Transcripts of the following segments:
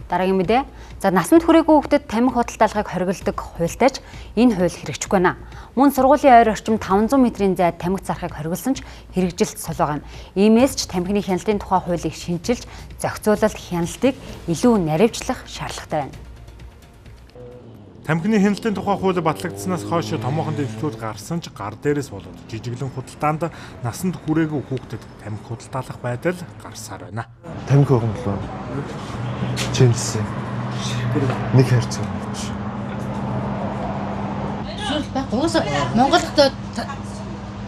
Дараагийн мэдээ. За насанд хүрээгүй хүүхдэд тамхи худалдаалгыг хориглодог хуультай ч энэ хууль хэрэгжихгүй байна. Мөн сургуулийн ойр орчим 500 метрийн зайд тамхи зарахыг хориглосон ч хэрэгжилт сол байгаа юм. Иймээс ч тамхины хяналтын тухай хуулийг шинжилж зохицуулалт хяналтыг илүү наривчлах шаардлагатай байна. Тамхины хяналтын тухай хууль батлагдсанаас хойш томоохон дэвшлүүд гарсан ч гар дээрээс болоод жижиглэн худалдаанд насанд хүрээгүй хүүхдэд тамхи худалдаалах байдал гарсаар байна. Тамхи өгнөлөө. Чимсэн. Нэг хайрцаг болж. Монголд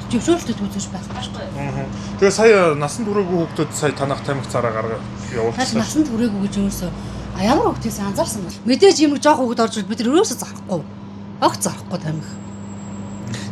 зөвшөөрлөлтөд үзэж байхгүй шүү дээ. Тэгээ сая насанд хүрээгүй хүүхдэд сая танах тамхи цараа гаргаж явуулсан. Насанд хүрээгүй гэж юусоо ямар хүүхдээс анзаарсан бол мэдээж юм жоох хүүхд орж бид нар өрөөсө зарахгүй. Огт зарахгүй тамхи.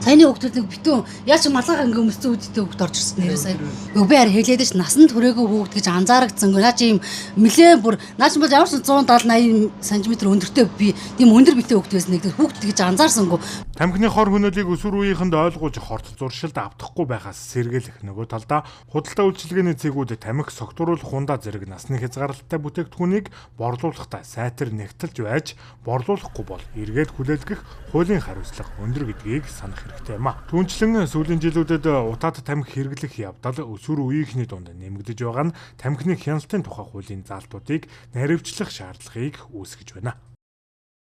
Саяны хүүхдүүд нэг битүү яаж ч малгай ингээ өмссөн үедээ хүүхд орж ирсэн нэрээ сая. Би харин хэлээд ш насанд хүрээгүй хүүхд гэж анзаарагдсан. Наа чи юм нэлээ бүр наа чи бол ямар ч 170 80 см өндөртэй би тийм өндөр битэй хүүхд байсан нэг хүүхд гэж анзаарсангүй. Тамхины хор хөнөөлийг өсвөр үеийнхэнд ойлгуулж хорт зуршилд автахгүй байхаас сэргийлэх нөгөө талдаа худалдаа үйлчилгээний цэгүүд тамхи согтууруулах хундаа зэрэг насны хязгаарлалттай бүтээгдэхүүнийг борлуулахдаа сайтар нэгтэлж байж борлуулахгүй бол эргээд хүлээлгэх хуулийн хариуцлага өндөр гэдгийг санах хэрэгтэй юм а. Түүнчлэн сүүлийн жилүүдэд утаад тамхи хэрэглэх явдал өсвөр үеийнхний дунд нэмэгдэж байгаа нь тамхины хяналтын тухай хуулийн заалтуудыг наривчлах шаардлагыг үүсгэж байна.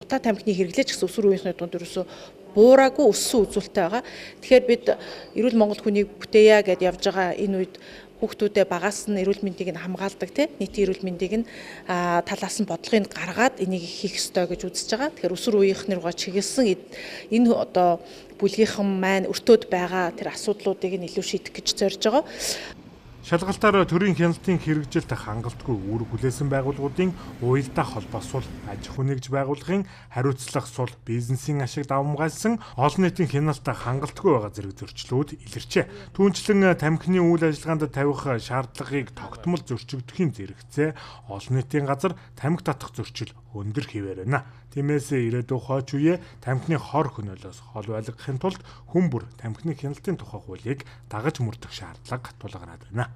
Утаа тамхины хэрэглэж гэсэн өсвөр үеийнхний дунд ерөөсөө буураагүй өссөн үзүүлэлттэй байгаа. Тэгэхээр бид эрүүл Монгол хүнийг бүтээе гэдээ явж байгаа энэ үед хүүхдүүдэд багаас нь эрүүл мэндийг нь хамгаалдаг нийтийн эрүүл мэндийг нь талаас нь бодлогыг гаргаад энийг хийх ёстой гэж үзэж байгаа. Тэгэхээр өсвөр үеийнхний руугаа чиглэсэн энэ одоо бүлгийнхэн маань өртөөд байгаа тэр асуудлуудыг нь илүү шийдэх гэж зорж байгаа. Шалгалтаар төрийн хяналтын хэрэгжилт хангалтгүй үүрэг хүлээсэн байгууллагуудын уялдаа холбоос сул аж ахуй нэгж байгууллагын хариуцлага сул бизнесийн ашиг давамгайлсан олон нийтийн хяналт хангалтгүй байгаа зэрэг зөрчлүүд илэрчээ. Түүнчлэн тамхины үйл ажиллагаанд тавих шаардлагыг тогтмол зөрчигдөхийн зэрэгцээ олон нийтийн газар тамхи татах зөрчил өндөр хэвээр байна. Тиймээс ирээдүйн хойч үе тамхины хор хөнөөлөөс хол байлгахын тулд хүн бүр тамхины хяналтын тухай хуулийг дагаж мөрдөх шаардлага тулгараад байна.